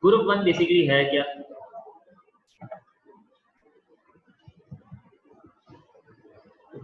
Group one basically है क्या?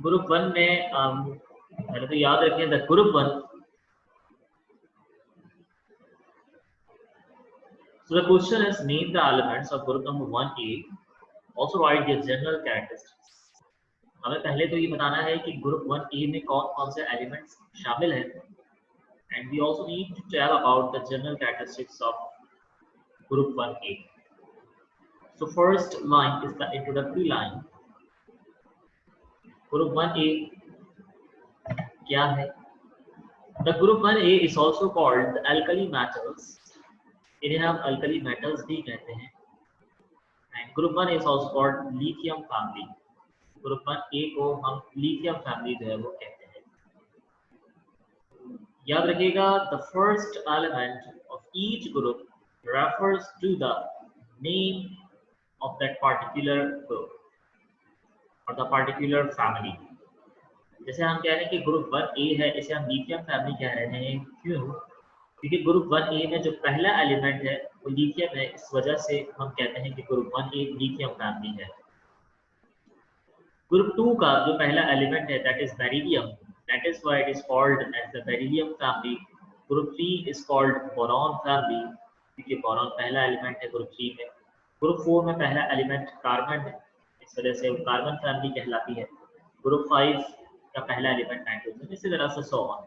Group one में पहले तो याद रखें the group one, so the question is name the elements of group number 1A, also write their general characteristics. हमें पहले तो ये बताना है कि ग्रुप 1A में कौन कौन से एलिमेंट्स शामिल हैं, and we also need to tell about the general characteristics of group 1A. So first line is the introductory line. Group 1A क्या है? The group 1A is also called the alkali metals. इन्हें हम alkali metals भी कहते हैं. And group 1 is also called lithium family. Group 1A को हम lithium family जो है वो कहते हैं. याद रखिएगा, the first element of each group refers to the name of that particular group or the particular family. जैसे हम कह रहे हैं कि ग्रुप 1A है, इसे हम लिथियम फैमिली कह रहे हैं. क्यों? क्योंकि ग्रुप 1A में जो पहला एलिमेंट है वो लिथियम है, इस वजह से हम कहते हैं कि ग्रुप 1A लिथियम फैमिली है. ग्रुप 2 का जो पहला एलिमेंट है that is beryllium, that is why it is called as the beryllium family. Group 3 is called boron family, क्योंकि बोरॉन पहला एलिमेंट है ग्रुप 3 में. ग्रुप 4 में पहला एलिमेंट कार्बन है, इस वजह से वो कार्बन फैमिली कहलाती है. ग्रुप 5 का पहला एलिमेंट नाइट्रोजन, इसी तरह से so on.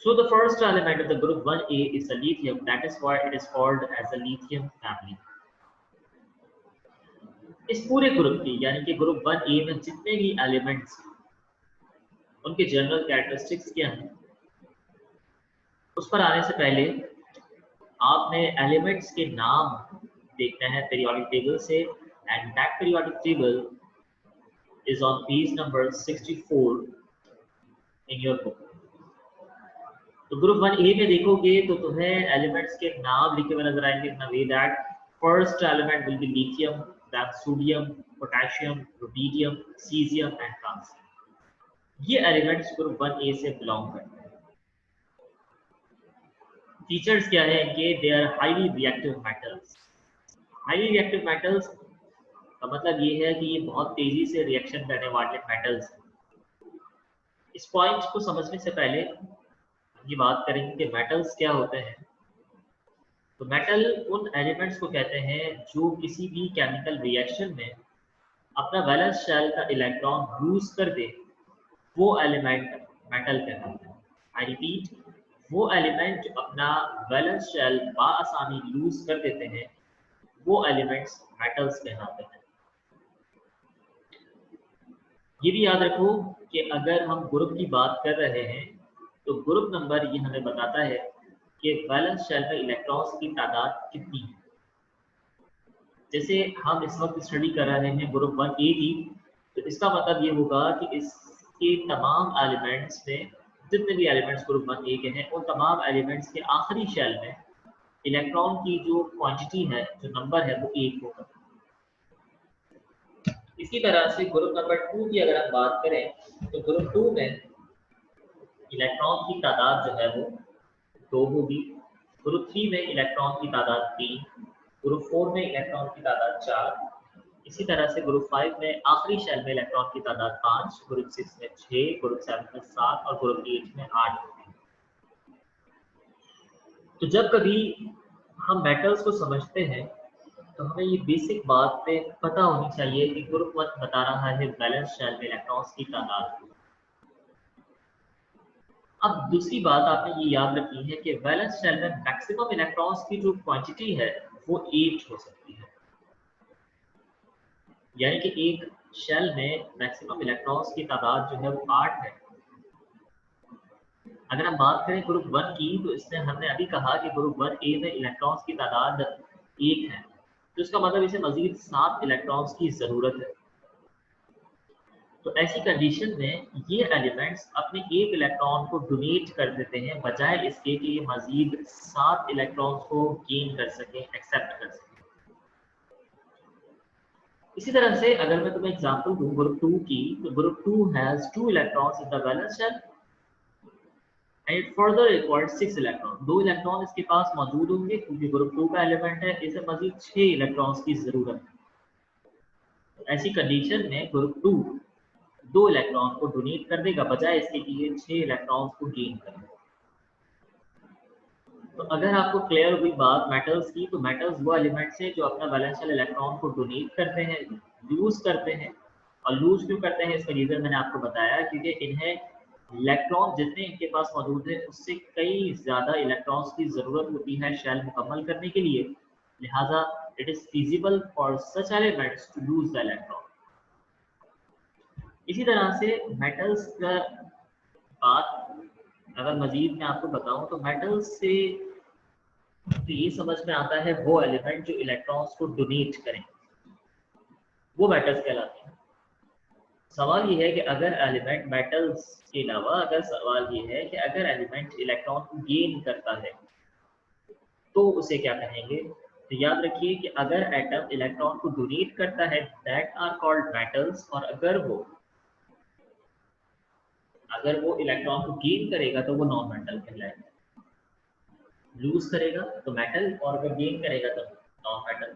So the first element of the group 1A is the lithium, that is why it is called as the lithium family. इस पूरे ग्रुप की यानी कि ग्रुप 1A में जितने भी एलिमेंट्स उनके जनरल कैरेक्टरिस्टिक्स क्या हैं, उस पर आने से पहले आपने एलिमेंट्स के नाम देखना है पीरियोडिक टेबल से, and that periodic table is on page number 64 in your book. तो ग्रुप 1A में देखोगे तो तुम्हें एलिमेंट्स के नाम लिखे हुए नजर आएंगे. In way that first element will be lithium, then sodium, potassium, rubidium, caesium and francium. ये एलिमेंट्स ग्रुप 1A से बिलोंग करते हैं. फीचर्स क्या है कि they are highly reactive metals. Highly reactive metals का मतलब ये है कि ये बहुत तेजी से रिएक्शन करने वाले मेटल्स हैं. इस पॉइंट को समझने से पहले ये बात करेंगे कि मेटल्स क्या होते हैं. तो मेटल उन एलिमेंट्स को कहते हैं जो किसी भी केमिकल रिएक्शन में अपना वैलेंस शेल का इलेक्ट्रॉन लूज कर दे, वो एलिमेंट मेटल कहलाता है. आई रिपीट, वो एलिमेंट जो अपना वैलेंस शेल बआसानी लूज कर देते हैं, वो एलिमेंट्स मेटल्स कहलाते हैं. ये भी याद रखो कि अगर हम ग्रुप की बात कर रहे हैं तो ग्रुप नंबर ये हमें बताता है कि वैलेंस शेल में इलेक्ट्रॉन्स की तादाद कितनी है. जैसे हम इस वक्त स्टडी कर रहे हैं ग्रुप 1A की, तो इसका मतलब ये होगा कि इसके तमाम एलिमेंट्स में जितने भी एलिमेंट्स ग्रुप 1A के हैं, उन तमाम एलिमेंट्स के आखिरी शेल में इलेक्ट्रॉन की जो क्वांटिटी है, जो नंबर है, वो 1 होगा. इसी तरह से ग्रुप नंबर 2 की अगर हम बात करें तो ग्रुप 2 में इलेक्ट्रॉन की तादाद जो है वो 2 होगी. ग्रुप 3 में इलेक्ट्रॉन की तादाद 3, ग्रुप 4 में इलेक्ट्रॉन की तादाद 4, इसी तरह से ग्रुप 5 में आखिरी शेल में इलेक्ट्रॉन की तादाद 5, ग्रुप 6 में 6, ग्रुप 7 में 7 और ग्रुप 8 में 8 होगी. तो जब कभी हम मेटल्स को समझते हैं तो हमें ये बेसिक बात पे पता होनी चाहिए कि ग्रुप 1 बता रहा है वैलेंस शेल में इलेक्ट्रॉन्स की तादाद. अब दूसरी बात आपने ये याद रखनी है कि वैलेंस शेल में मैक्सिमम इलेक्ट्रॉन्स की जो क्वांटिटी है वो 8 हो सकती है. यानी कि एक शेल में मैक्सिमम इलेक्ट्रॉन्स की तादाद जो है वो 8 है. अगर हम बात करें ग्रुप 1 की, तो इसमें हमने अभी कहा कि ग्रुप 1A में इलेक्ट्रॉन्स की तादाद 1 है, तो इसका मतलब इसे मजीद 7 इलेक्ट्रॉन्स की जरूरत है. तो ऐसी कंडीशन में ये एलिमेंट्स अपने एक इलेक्ट्रॉन को डोनेट कर देते हैं, बजाय इसके कि ये मजीद 7 इलेक्ट्रॉन्स को गेन कर सके, एक्सेप्ट कर सके. इसी तरह से अगर मैं तुम्हें एग्जांपल दूं ग्रुप 2 की, तो group 2 has 2 electrons in the valence shell and it further required 6 electron, 2 electron इसके पास मौजूद होंगे क्योंकि ग्रुप 2 का एलिमेंट है, इसे मजीद 6 इलेक्ट्रॉन्स की जरूरत है। ऐसी कंडीशन में ग्रुप 2 2 इलेक्ट्रॉन को डोनेट कर देगा बजाय इसके कि ये 6 इलेक्ट्रॉन्स को गेन करें। तो अगर आपको क्लियर हुई बात मेटल्स की, तो मेटल्स वो एलिमेंट्स हैं जो अपना वैलेंशियल इलेक्ट्रॉन को डोनेट करते हैं, लूज करते हैं। और लूज क्यों करते हैं इसका रीजन मैंने आपको बताया, क्योंकि इन्हें इलेक्ट्रॉन जितने इनके पास मौजूद है उससे कई ज्यादा इलेक्ट्रॉन्स की जरूरत होती है शेल मुकम्मल करने के लिए, लिहाजा it is feasible for such elements to lose the electron. इसी तरह से मेटल्स का बात अगर मजीद मैं आपको बताऊं तो मेटल्स से तो ये समझ में आता है वो एलिमेंट जो इलेक्ट्रॉन्स को डोनेट करें, वो मेटल्स कहलाते हैं। सवाल ये है कि अगर एलिमेंट मेटल्स के अलावा अगर सवाल ये है कि अगर एलिमेंट इलेक्ट्रॉन को गेन करता है तो उसे क्या कहेंगे। तो याद रखिए कि अगर एटम इलेक्ट्रॉन को डोनेट करता है दैट आर कॉल्ड मेटल्स, और अगर वो इलेक्ट्रॉन को गेन करेगा तो वो नॉन मेटल कहलाएगा। लूज करेगा तो मेटल और अगर गेन करेगा तो नॉन मेटल।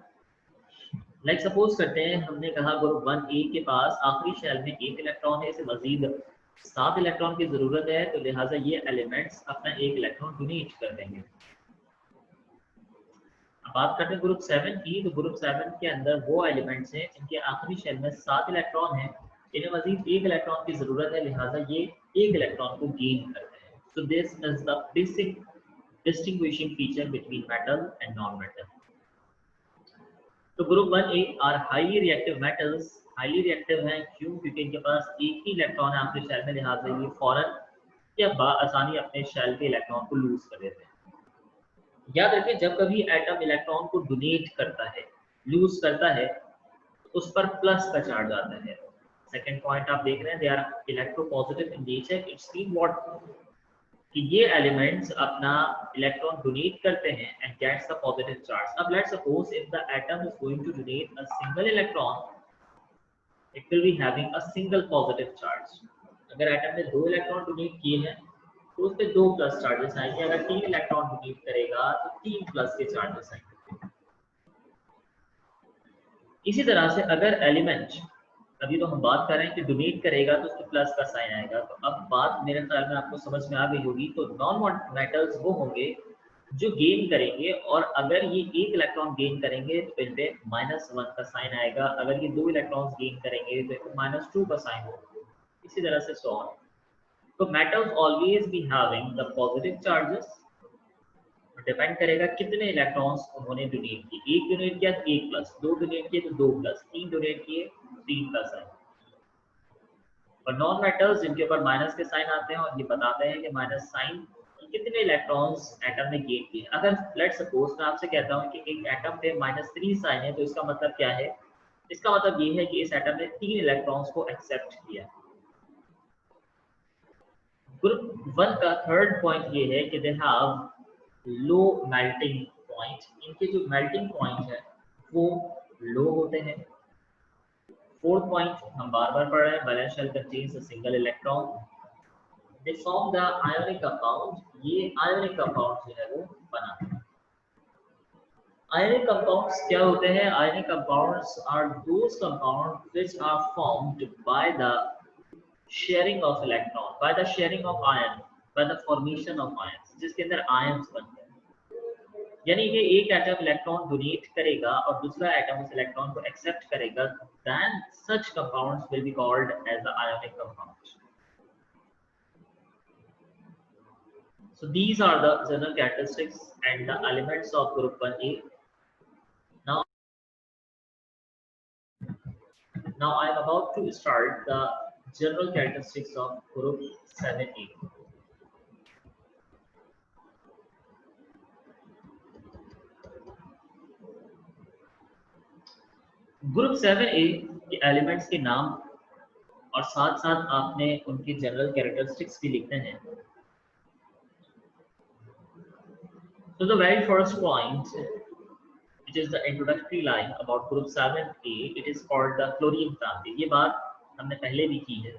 लाइक सपोज करते हैं हमने कहा ग्रुप 1A के पास आखिरी शेल में 1 इलेक्ट्रॉन है, इसे मजीद 7 इलेक्ट्रॉन की जरूरत है, तो लिहाजा ये एलिमेंट्स अपना 1 इलेक्ट्रॉन डोनेट कर देंगे। अब बात करते हैं ग्रुप 7 की, तो ग्रुप 7 के अंदर वो एलिमेंट्स हैं जिनके आखिरी शेल में 7 इलेक्ट्रॉन है, इन्हें मजीद 1 इलेक्ट्रॉन की जरूरत है, लिहाजा ये 1 इलेक्ट्रॉन को गेन करते हैं। So this is the basic distinguishing feature between metal and non metal. तो group 1A are highly reactive metals. Highly reactive हैं क्यों? क्योंकि इनके पास एक ही इलेक्ट्रॉन है आपके शेल में, लिहाजा ये फौरन या बाआसानी अपने शेल के इलेक्ट्रॉन को लूज कर देते हैं। याद रखिए जब कभी एटम इलेक्ट्रॉन को डोनेट करता है, लूज करता है, तो उस पर प्लस का चार्ज आता है। सेकेंड पॉइंट आप देख रहे हैं, they are electropositive in nature. Its mean what कि ये एलिमेंट्स अपना इलेक्ट्रॉन डोनेट करते हैं and gets the positive charge. अब let's suppose if the atom is going to donate a single electron, it will be having a single positive charge. अगर atom ने 2 electron donate किए हैं तो उस पे 2 प्लस चार्जेस आएंगे। अगर 3 इलेक्ट्रॉन डोनेट करेगा तो 3 प्लस के चार्जेस आएंगे। इसी तरह से अगर एलिमेंट, अभी तो हम बात कर रहे हैं कि डोनेट करेगा तो उसके प्लस का साइन आएगा, तो अब बात मेरे ख्याल में आपको समझ में आ गई होगी। तो नॉन मेटल्स वो होंगे जो गेन करेंगे, और अगर ये 1 इलेक्ट्रॉन गेन करेंगे तो इन पे -1 का साइन आएगा। अगर ये 2 इलेक्ट्रॉन्स गेन करेंगे तो इन पे -2 का साइन होगा। इसी तरह से सो ऑन। तो metals always be having the positive charges. Depend करेगा कितने इलेक्ट्रॉन्स उन्होंने डोनेट किए। 1 डोनेट किया तो 1 प्लस, 2 डोनेट किए तो 2 प्लस, 3 डोनेट किए 3 प्लस आए। और नॉन मेटल्स जिनके ऊपर माइनस के साइन आते हैं और ये बताते हैं कि माइनस साइन कितने इलेक्ट्रॉन्स एटम ने गेन किए। अगर लेट सपोज मैं आपसे कहता हूँ कि एक एटम पे -3 साइन है, तो इसका मतलब क्या है? इसका मतलब ये है कि इस एटम ने 3 इलेक्ट्रॉन्स को एक्सेप्ट किया। ग्रुप 1 का थर्ड पॉइंट ये है कि they have low melting point. इनके जो मेल्टिंग पॉइंट है वो लो होते हैं। फोर्थ पॉइंट हम बार बार पढ़ रहे हैं, valence shell contains a single electron. They form the ionic compound. ये आयोनिक कंपाउंड जो है वो बनाते हैं। आयोनिक कंपाउंड्स क्या होते हैं? Ionic compounds are those compound which are formed by the sharing of electron, by the sharing of ion, by the formation of ions, जिसके अंदर आयंस बनते हैं। यानी कि एक एटम इलेक्ट्रॉन डोनेट करेगा और दूसरा एटम उस इलेक्ट्रॉन को एक्सेप्ट करेगा, then such compounds will be called as the ionic compounds. So these are the general characteristics and the elements of group 1A. Now I am about to start the general characteristics of group 7A. Group 7A के elements के नाम और साथ साथ आपने उनकी general characteristics भी लिखते हैं। So the very first point, which is the introductory line about group 7A, it is called the chlorine family. ये बात हमने पहले भी की है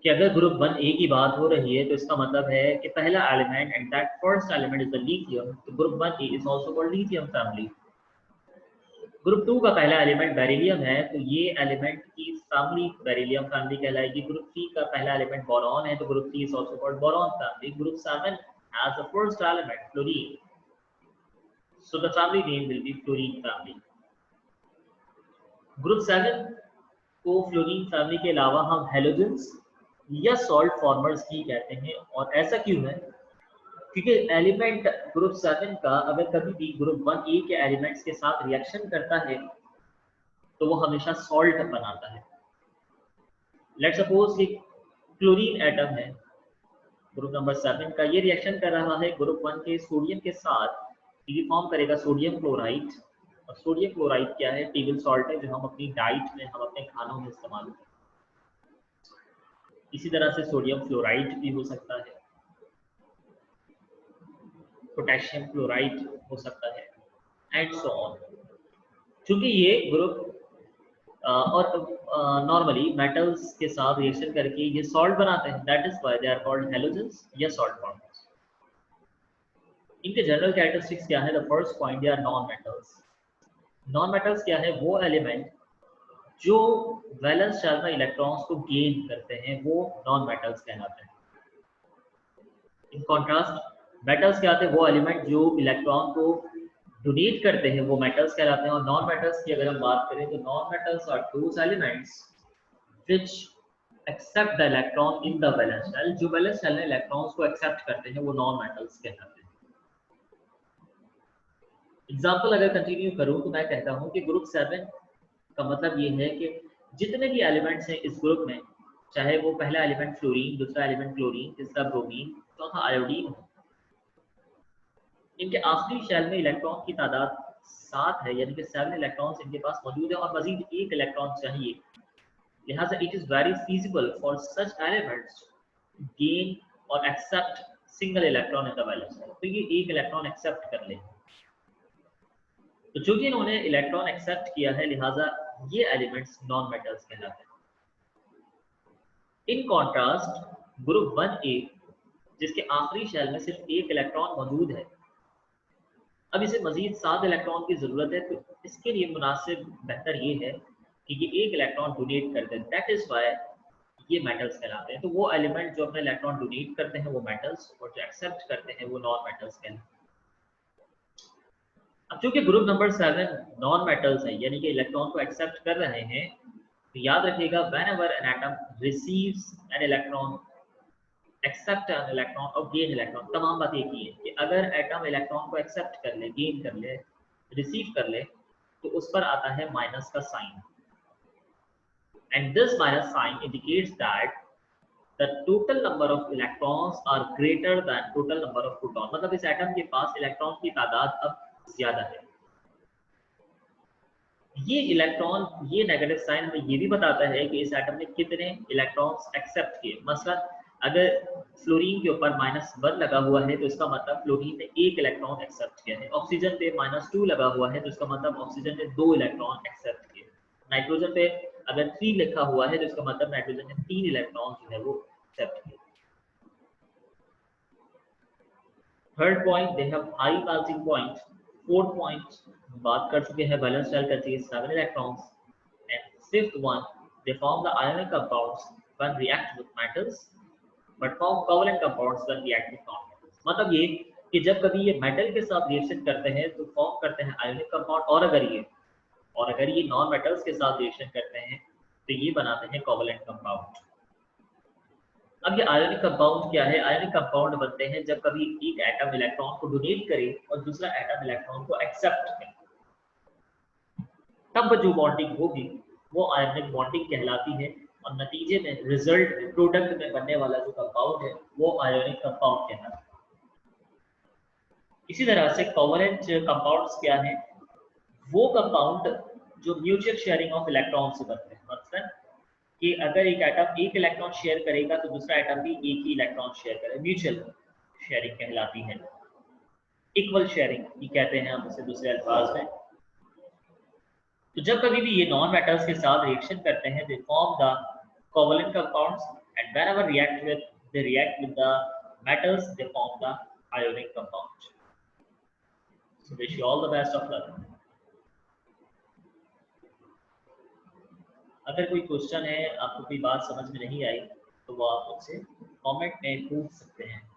कि अगर ग्रुप 1A की बात हो रही है तो इसका मतलब है कि पहला element and that first element is the lithium, तो group 1A is also called lithium family. Group 2 का पहला एलिमेंट बेरिलियम है, तो ये एलिमेंट की फैमिली बेरिलियम फैमिली कहलाएगी। ग्रुप 3 का पहला एलिमेंट बोरॉन है, तो group 3 is also called boron family. Group 7 has the first element fluorine, so the family name will be fluorine family. Group 7 को फ्लोरीन फैमिली के अलावा हम हेलोजेंस या सॉल्ट फॉर्मर्स भी कहते हैं। और ऐसा क्यों है? क्योंकि एलिमेंट ग्रुप 7 का अगर कभी भी ग्रुप 1A के एलिमेंट्स के साथ रिएक्शन करता है तो वो हमेशा सॉल्ट बनाता है। लेट्स सपोज कि क्लोरीन एटम है ग्रुप नंबर 7 का, ये रिएक्शन कर रहा है ग्रुप 1 के सोडियम के साथ, ये फॉर्म करेगा सोडियम क्लोराइड। और सोडियम क्लोराइड क्या है? टेबल सॉल्ट है, जो हम अपनी डाइट में, हम अपने खानों में इस्तेमाल करते हैं। इसी तरह से सोडियम फ्लोराइड भी हो सकता है, पोटेशियम क्लोराइड हो सकता है, एंड सो ऑन। क्योंकि ये ग्रुप और नॉर्मली मेटल्स के साथ रिएक्शन करके ये सॉल्ट बनाते हैं, that is why they are called halogens या सॉल्ट फॉर्मर्स। इनके जनरल कैरेक्टरिस्टिक्स क्या है? The first point, they are non metals. Non metals क्या है? वो एलिमेंट जो वैलेंस शेल में इलेक्ट्रॉन्स को गेन करते हैं, वो नॉन मेटल्स कहलाते हैं। इन कॉन्ट्रास्ट मेटल्स क्या आते हैं? वो एलिमेंट जो इलेक्ट्रॉन को डोनेट करते हैं, वो मेटल्स कहलाते हैं। और नॉन मेटल्स की अगर हम बात करें तो non metals are those elements which accept the electron in the valence shell. जो वैलेंस शेल में इलेक्ट्रॉन्स को एक्सेप्ट करते हैं वो नॉन मेटल्स कहलाते हैं। एग्जाम्पल अगर कंटिन्यू करूं तो मैं कहता हूं कि ग्रुप 7 का मतलब ये है कि जितने भी एलिमेंट्स हैं इस ग्रुप में, चाहे वो पहला एलिमेंट फ्लोरीन, दूसरा एलिमेंट क्लोरीन, तीसरा ब्रोमीन, चौथा आयोडीन हो, इनके आखिरी शेल में इलेक्ट्रॉन की तादाद 7 है, यानी कि 7 इलेक्ट्रॉन्स इनके पास मौजूद है और मजीद एक इलेक्ट्रॉन चाहिए। लिहाजा it is very feasible for such elements gain और accept single electron in the valence shell. तो ये एक इलेक्ट्रॉन एक्सेप्ट कर ले, तो चूंकि इन्होंने इलेक्ट्रॉन एक्सेप्ट किया है, लिहाजा ये एलिमेंट्स नॉन मेटल्स कहलाते हैं। इन कॉन्ट्रास्ट ग्रुप 1A जिसके आखिरी शेल में सिर्फ एक इलेक्ट्रॉन मौजूद है, अब इसे मजीद 7 इलेक्ट्रॉन की जरूरत है, तो इसके लिए मुनासिब बेहतर ये है कि ये एक इलेक्ट्रॉन डोनेट कर दें, दैट इज व्हाई ये मेटल्स कहलाते हैं। तो वो एलिमेंट जो अपने इलेक्ट्रॉन डोनेट करते हैं वो मेटल्स, और जो एक्सेप्ट करते हैं वो नॉन मेटल्स कहलाते हैं। अब चूंकि ग्रुप नंबर 7 नॉन मेटल्स है, यानी कि इलेक्ट्रॉन को एक्सेप्ट कर रहे हैं, तो याद रखिएगा whenever an atom receives an electron, accept an electron और गेन इलेक्ट्रॉन, तमाम बात एक ही है कि अगर एटम इलेक्ट्रॉन को एक्सेप्ट कर ले, गेन कर ले, रिसीव कर ले, तो उस पर आता है माइनस का sign, and this minus sign indicates that the total number of electrons are greater than total number of proton. मतलब इस एटम के पास इलेक्ट्रॉन की तादाद अब ज्यादा है। ये इलेक्ट्रॉन, ये नेगेटिव साइन हमें ये भी बताता है कि इस एटम ने कितने इलेक्ट्रॉन्स एक्सेप्ट किए। मसलन अगर फ्लोरीन के ऊपर -1 लगा हुआ है तो इसका मतलब फ्लोरीन ने एक इलेक्ट्रॉन एक्सेप्ट किया है। ऑक्सीजन पे -2 लगा हुआ है तो इसका मतलब ऑक्सीजन ने 2 इलेक्ट्रॉन एक्सेप्ट किए। नाइट्रोजन पे अगर 3 लिखा हुआ है तो इसका मतलब नाइट्रोजन ने 3 इलेक्ट्रॉन जो है वो एक्सेप्ट किए। Third point, they have high melting point. Fourth point बात कर चुके हैं, balance shell contains 7 electrons. And fifth one, they form the ionic compounds when react with metals but form covalent compounds when react with non metals. मतलब ये कि जब कभी ये मेटल के साथ रिएक्शन करते हैं तो फॉर्म करते हैं आयोनिक कंपाउंड, और अगर ये नॉन मेटल्स के साथ रिएक्शन करते हैं तो ये बनाते हैं कोवलेंट कंपाउंड। अब ये आयोनिक कंपाउंड क्या है? आयोनिक कंपाउंड बनते हैं जब कभी एक एटम इलेक्ट्रॉन को डोनेट करे और दूसरा एटम इलेक्ट्रॉन को एक्सेप्ट करे, तब जो बॉन्डिंग होगी वो आयोनिक बॉन्डिंग कहलाती है, और नतीजे में रिजल्ट में, प्रोडक्ट में बनने वाला जो कंपाउंड है वो आयोनिक कंपाउंड कहलाता है। इसी तरह से कोवलेंट कंपाउंड्स क्या है? वो कंपाउंड जो म्यूचुअल शेयरिंग ऑफ इलेक्ट्रॉन से बनते हैं। मतलब कि अगर एक एटम एक इलेक्ट्रॉन शेयर करेगा तो दूसरा एटम भी एक ही इलेक्ट्रॉन शेयर करेगा, म्यूचुअल शेयरिंग कहलाती है, इक्वल शेयरिंग ही कहते हैं हम उसे दूसरे अल्फाज में। तो जब कभी भी ये नॉन मेटल्स के साथ रिएक्शन करते हैं, दे form the covalent compounds, and whenever they react with the metals, they form the ionic compound. So wish you all the best of luck. अगर कोई क्वेश्चन है, आपको कोई बात समझ में नहीं आई, तो वो आप मुझसे कमेंट में पूछ सकते हैं।